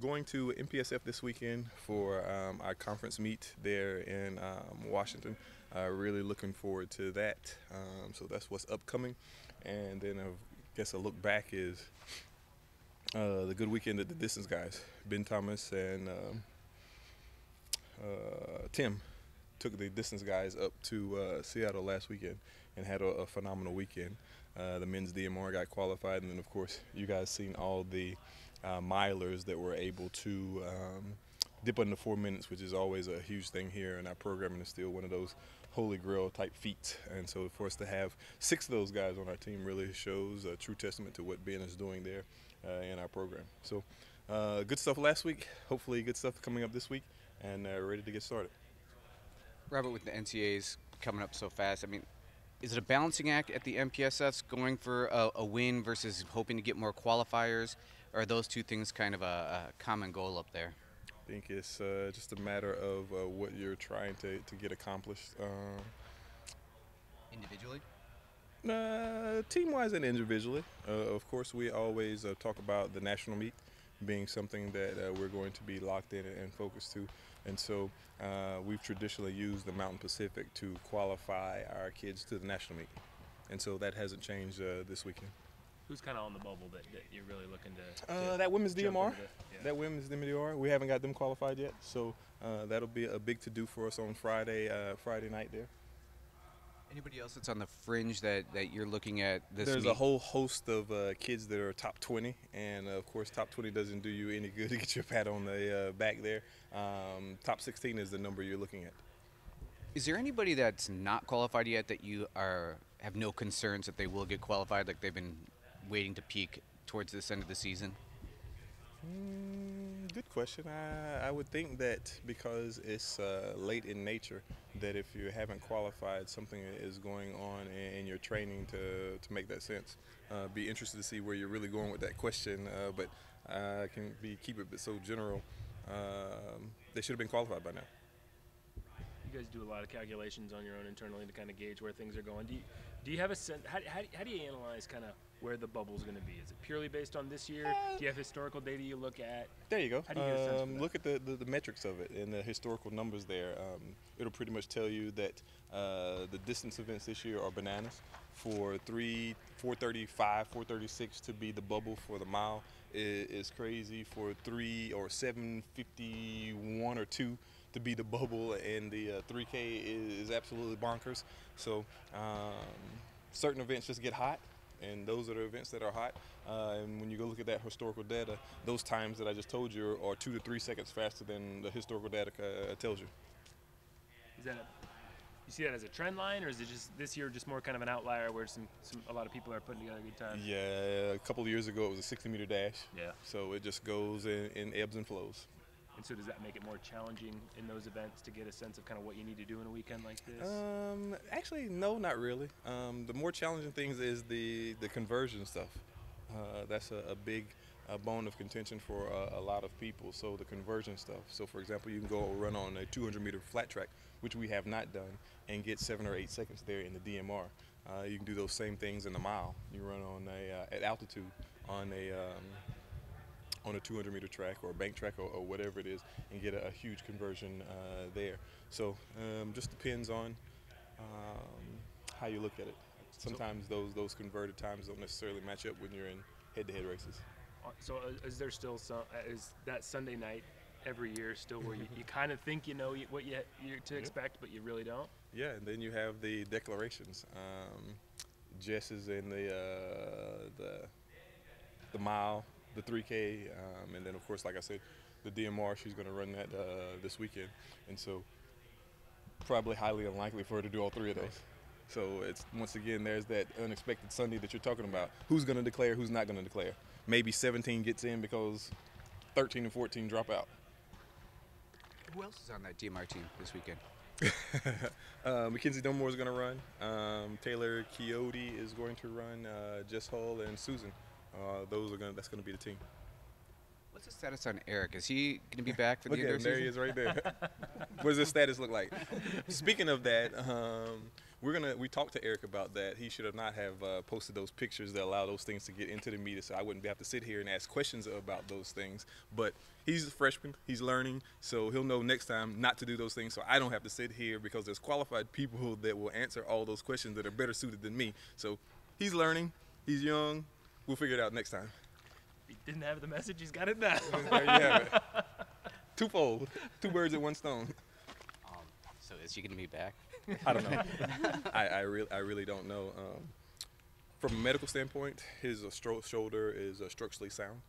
Going to MPSF this weekend for our conference meet there in Washington. Really looking forward to that. So that's what's upcoming. And then I guess a look back is the good weekend that the distance guys, Ben Thomas and Tim, took the distance guys up to Seattle last weekend and had a phenomenal weekend. The men's DMR got qualified, and then of course you guys seen all the milers that were able to dip under 4 minutes, which is always a huge thing here in our program, and it's still one of those holy grail type feats. And so for us to have 6 of those guys on our team really shows a true testament to what Ben is doing there in our program. So good stuff last week, hopefully good stuff coming up this week, and ready to get started. Robert, with the NCAAs coming up so fast, I mean, is it a balancing act at the MPSFs going for a win versus hoping to get more qualifiers? Or are those two things kind of a common goal up there? I think it's just a matter of what you're trying to get accomplished. Individually? Team-wise and individually. Of course, we always talk about the national meet being something that we're going to be locked in and focused to. And so we've traditionally used the Mountain Pacific to qualify our kids to the national meet. And so that hasn't changed this weekend. Who's kind of on the bubble that you're really looking to that women's jump DMR. into yeah. That women's DMR. We haven't got them qualified yet. So that'll be a big to-do for us on Friday night there. Anybody else that's on the fringe that you're looking at this There's meet? a whole host of kids that are top 20, and of course top 20 doesn't do you any good to get your pat on the back there. Top 16 is the number you're looking at. Is there anybody that's not qualified yet that you have no concerns that they will get qualified, like they've been waiting to peak towards this end of the season? Good question. I would think that because it's late in nature, that if you haven't qualified, something is going on in your training to make that sense. Be interested to see where you're really going with that question, but I can keep it so general. They should have been qualified by now. You guys do a lot of calculations on your own internally to kind of gauge where things are going. Do you have a sense? How do you analyze kind of where the bubble's going to be? Is it purely based on this year? Do you have historical data you look at? There you go. How do you get a sense for that? Look at the metrics of it and the historical numbers there. It'll pretty much tell you that the distance events this year are bananas. For 435, 436 to be the bubble for the mile is crazy. For 3 or 751 or 2 to be the bubble, and the 3K is absolutely bonkers. So certain events just get hot, and those are the events that are hot. And when you go look at that historical data, those times that I just told you are 2 to 3 seconds faster than the historical data tells you. Is that you see that as a trend line, or is it just this year just more kind of an outlier where a lot of people are putting together good times? Yeah, a couple of years ago it was a 60-meter dash. Yeah. So it just goes in ebbs and flows. And so does that make it more challenging in those events to get a sense of kind of what you need to do in a weekend like this? Actually, no, not really. The more challenging things is the conversion stuff. That's a big bone of contention for a lot of people. So the conversion stuff. So for example, you can go run on a 200-meter flat track, which we have not done, and get 7 or 8 seconds there in the DMR. You can do those same things in the mile. You run on at altitude on a 200-meter track or a bank track or whatever it is, and get a huge conversion there. So just depends on how you look at it. Sometimes those converted times don't necessarily match up when you're in head-to-head races. So is there still is that Sunday night every year still where you kind of think you know what you're to expect, but you really don't? Yeah, and then you have the declarations. Jess is in the mile, the 3K, and then of course, like I said, the DMR. She's going to run that this weekend, and so probably highly unlikely for her to do all 3 of those. So it's once again there's that unexpected Sunday that you're talking about. Who's going to declare? Who's not going to declare? Maybe 17 gets in because 13 and 14 drop out. Who else is on that DMR team this weekend? Mackenzie Dunmore is going to run. Taylor Coyote is going to run. Jess Hull and Susan. That's going to be the team. What's the status on Eric? Is he going to be back for the Look indoor at him, there he season? is right there. What does his status look like? Speaking of that, we talked to Eric about that. He should have not have posted those pictures that allow those things to get into the media, so I wouldn't have to sit here and ask questions about those things. But he's a freshman, he's learning, so he'll know next time not to do those things, so I don't have to sit here because there's qualified people that will answer all those questions that are better suited than me. So he's learning, he's young, we'll figure it out next time. He didn't have the message. He's got it now. There you have it. Twofold, two birds with one stone. So is he going to be back? I don't know. I really don't know. From a medical standpoint, his shoulder is structurally sound.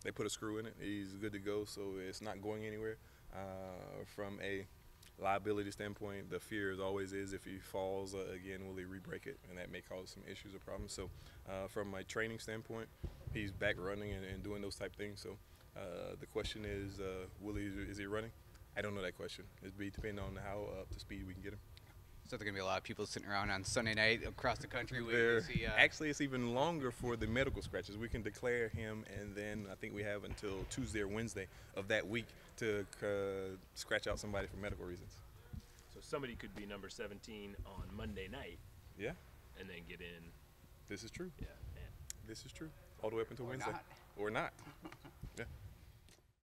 They put a screw in it. He's good to go, so it's not going anywhere. From a liability standpoint, the fear as always is if he falls again, will he re-break it, and that may cause some issues or problems. So from my training standpoint, he's back running and doing those type things. So the question is, is he running? I don't know that question. It'd be depending on how up to speed we can get him. So there's going to be a lot of people sitting around on Sunday night across the country waiting There, to see. actually, it's even longer for the medical scratches. We can declare him, and then I think we have until Tuesday or Wednesday of that week to scratch out somebody for medical reasons. So somebody could be number 17 on Monday night. Yeah. And then get in. This is true. Yeah, man. This is true. All the way up until Or Wednesday. not. Or not.